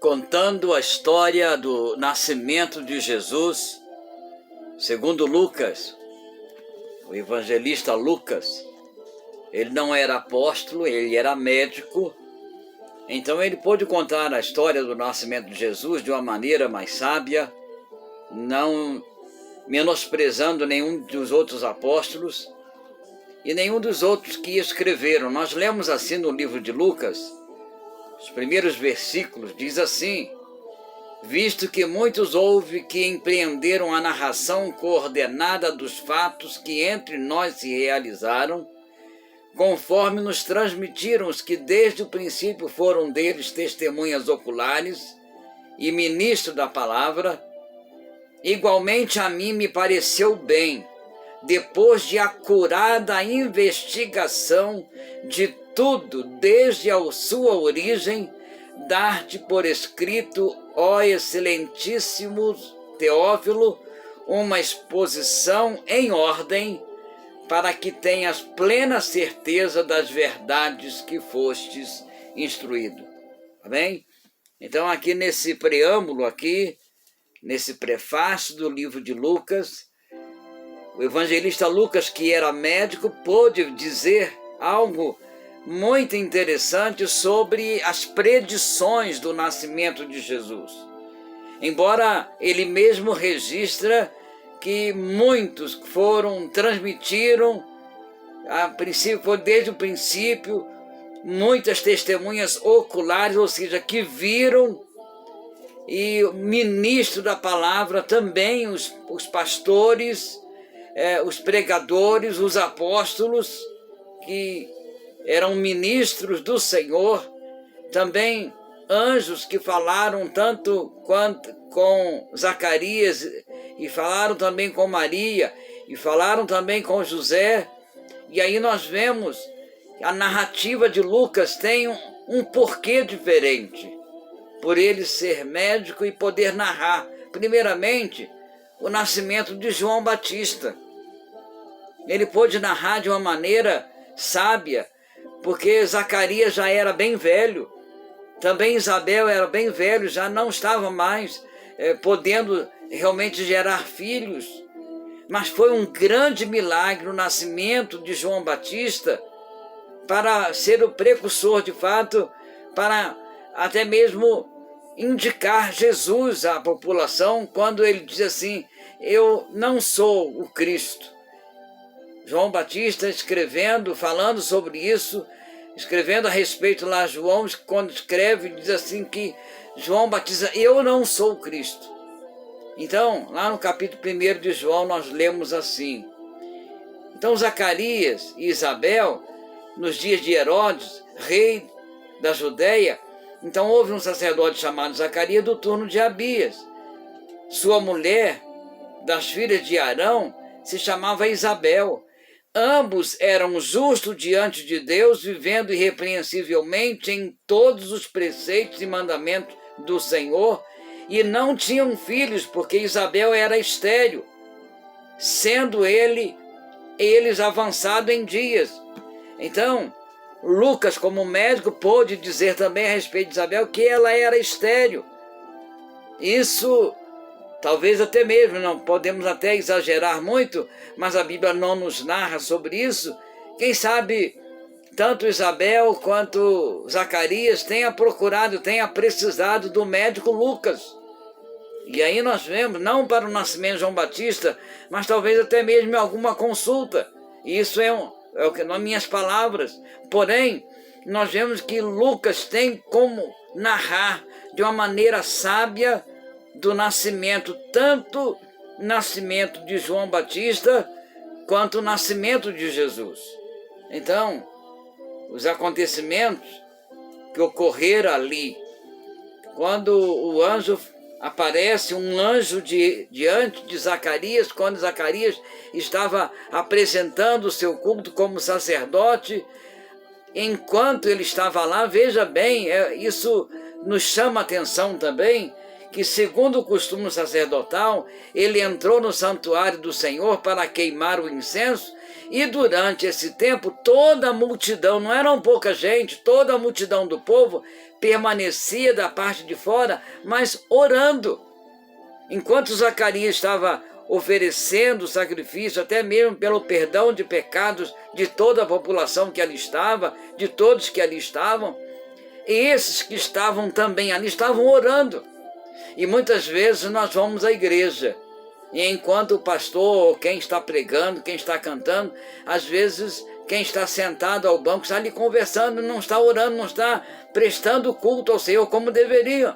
contando a história do nascimento de Jesus, segundo Lucas, o evangelista Lucas. Ele não era apóstolo, ele era médico, então ele pôde contar a história do nascimento de Jesus de uma maneira mais sábia, não menosprezando nenhum dos outros apóstolos e nenhum dos outros que escreveram. Nós lemos assim no livro de Lucas, os primeiros versículos, diz assim: visto que muitos houve que empreenderam a narração coordenada dos fatos que entre nós se realizaram, conforme nos transmitiram os que desde o princípio foram deles testemunhas oculares e ministros da palavra, igualmente a mim me pareceu bem, depois de acurada investigação de tudo, desde a sua origem, dar-te por escrito, ó excelentíssimo Teófilo, uma exposição em ordem, para que tenhas plena certeza das verdades que fostes instruído. Amém? Então aqui nesse preâmbulo, nesse prefácio do livro de Lucas, o evangelista Lucas, que era médico, pôde dizer algo muito interessante sobre as predições do nascimento de Jesus. Embora ele mesmo registra que muitos transmitiram, desde o princípio, muitas testemunhas oculares, ou seja, que viram, e o ministro da palavra também, os pastores, os pregadores, os apóstolos, que eram ministros do Senhor, também anjos que falaram tanto quanto com Zacarias, e falaram também com Maria, e falaram também com José. E aí nós vemos a narrativa de Lucas tem um porquê diferente, por ele ser médico e poder narrar, primeiramente, o nascimento de João Batista. Ele pôde narrar de uma maneira sábia, porque Zacarias já era bem velho, também Isabel era bem velho, já não estava mais podendo realmente gerar filhos. Mas foi um grande milagre o nascimento de João Batista, para ser o precursor de fato, para até mesmo indicar Jesus à população, quando ele diz assim: eu não sou o Cristo. João Batista escrevendo, falando sobre isso, escrevendo a respeito lá, João, quando escreve, diz assim que João Batista, eu não sou o Cristo. Então, lá no capítulo 1 de João, nós lemos assim: então Zacarias e Isabel, nos dias de Herodes, rei da Judéia, então houve um sacerdote chamado Zacarias do turno de Abias. Sua mulher, das filhas de Arão, se chamava Isabel. Ambos eram justos diante de Deus, vivendo irrepreensivelmente em todos os preceitos e mandamentos do Senhor, e não tinham filhos, porque Isabel era estéril, sendo eles avançados em dias. Então, Lucas, como médico, pôde dizer também a respeito de Isabel que ela era estéril. Isso, talvez até mesmo, não podemos até exagerar muito, mas a Bíblia não nos narra sobre isso. Quem sabe, tanto Isabel quanto Zacarias tenha precisado do médico Lucas. E aí nós vemos, não para o nascimento de João Batista, mas talvez até mesmo em alguma consulta. E isso é o que nas minhas palavras. Porém, nós vemos que Lucas tem como narrar de uma maneira sábia do nascimento, tanto o nascimento de João Batista, quanto o nascimento de Jesus. Então, os acontecimentos que ocorreram ali, quando o anjo aparece, um anjo diante de Zacarias, quando Zacarias estava apresentando o seu culto como sacerdote, enquanto ele estava lá, veja bem, isso nos chama a atenção também, que segundo o costume sacerdotal, ele entrou no santuário do Senhor para queimar o incenso, E durante esse tempo, toda a multidão, não era pouca gente, toda a multidão do povo permanecia da parte de fora, mas orando. Enquanto Zacarias estava oferecendo o sacrifício, até mesmo pelo perdão de pecados de toda a população que ali estava, de todos que ali estavam, e esses que estavam também ali estavam orando. E muitas vezes nós vamos à igreja, e enquanto o pastor, ou quem está pregando, quem está cantando, às vezes quem está sentado ao banco está ali conversando, não está orando, não está prestando culto ao Senhor como deveria.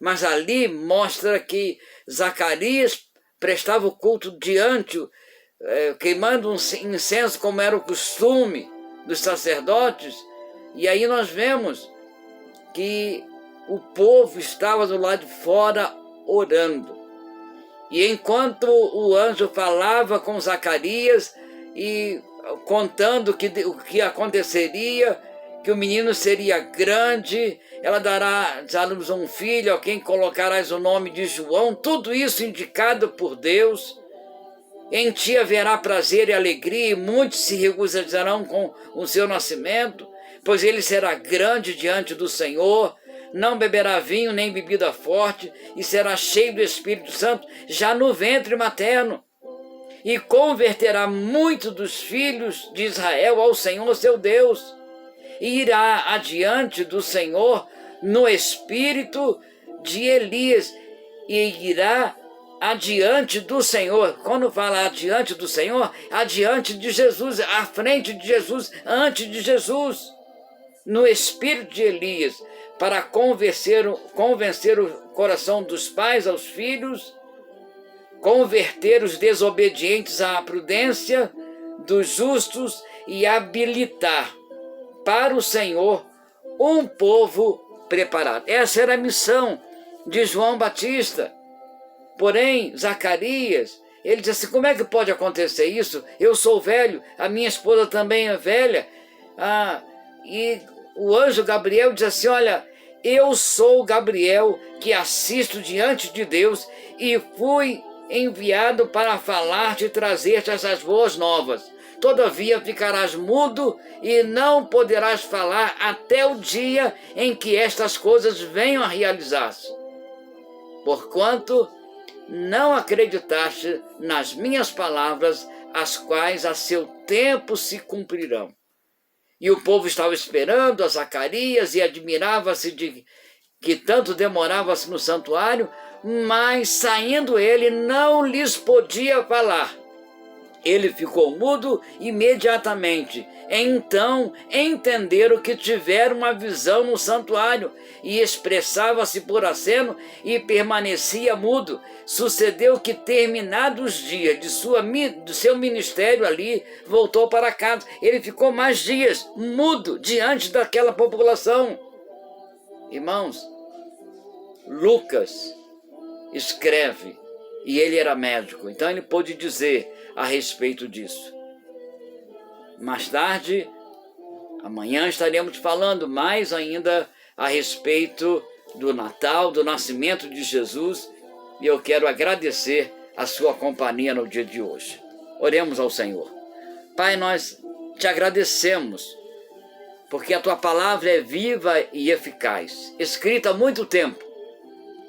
Mas ali mostra que Zacarias prestava o culto diante, queimando um incenso como era o costume dos sacerdotes. E aí nós vemos que o povo estava do lado de fora orando. E enquanto o anjo falava com Zacarias e contando o que aconteceria, que o menino seria grande, ela dará à luz um filho, a quem colocarás o nome de João, tudo isso indicado por Deus. Em ti haverá prazer e alegria, e muitos se regozijarão com o seu nascimento, pois ele será grande diante do Senhor, não beberá vinho nem bebida forte, e será cheio do Espírito Santo já no ventre materno, e converterá muitos dos filhos de Israel ao Senhor seu Deus, e irá adiante do Senhor no espírito de Elias, e irá adiante do Senhor. Quando fala adiante do Senhor, adiante de Jesus, à frente de Jesus, antes de Jesus, no espírito de Elias, para convencer o coração dos pais aos filhos, converter os desobedientes à prudência dos justos e habilitar para o Senhor um povo preparado. Essa era a missão de João Batista. Porém, Zacarias, ele disse assim, como é que pode acontecer isso? Eu sou velho, a minha esposa também é velha. E o anjo Gabriel diz assim, olha, eu sou Gabriel que assisto diante de Deus e fui enviado para falar-te e trazer-te essas boas novas. Todavia ficarás mudo e não poderás falar até o dia em que estas coisas venham a realizar-se. Porquanto não acreditaste nas minhas palavras, as quais a seu tempo se cumprirão. E o povo estava esperando a Zacarias e admirava-se de que tanto demorava-se no santuário, mas saindo ele não lhes podia falar. Ele ficou mudo imediatamente. Então entenderam que tiveram uma visão no santuário, e expressava-se por aceno e permanecia mudo. Sucedeu que, terminados os dias do seu ministério ali, voltou para casa. Ele ficou mais dias mudo diante daquela população. Irmãos, Lucas escreve, e ele era médico, então ele pôde dizer a respeito disso. Mais tarde, amanhã estaremos falando mais ainda a respeito do Natal, do nascimento de Jesus, e eu quero agradecer a sua companhia no dia de hoje. Oremos ao Senhor. Pai, nós te agradecemos, porque a tua palavra é viva e eficaz, escrita há muito tempo,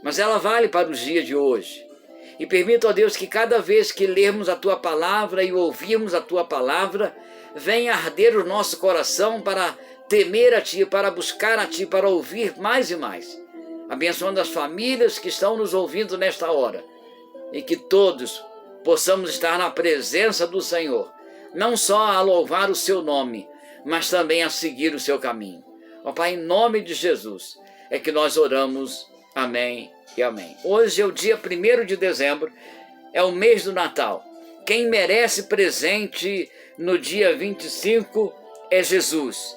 mas ela vale para os dias de hoje. E permita, ó Deus, que cada vez que lermos a Tua palavra e ouvirmos a Tua palavra, venha arder o nosso coração para temer a Ti, para buscar a Ti, para ouvir mais e mais. Abençoando as famílias que estão nos ouvindo nesta hora, e que todos possamos estar na presença do Senhor, não só a louvar o Seu nome, mas também a seguir o Seu caminho. Ó Pai, em nome de Jesus, é que nós oramos. Amém e amém. Hoje é o dia 1º de dezembro, é o mês do Natal. Quem merece presente no dia 25 é Jesus.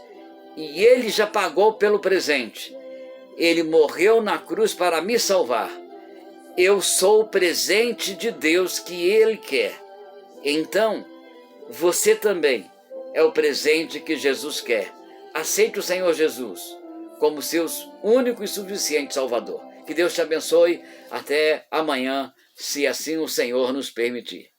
E Ele já pagou pelo presente. Ele morreu na cruz para me salvar. Eu sou o presente de Deus que Ele quer. Então, você também é o presente que Jesus quer. Aceite o Senhor Jesus como seu único e suficiente Salvador. Que Deus te abençoe. Até amanhã, se assim o Senhor nos permitir.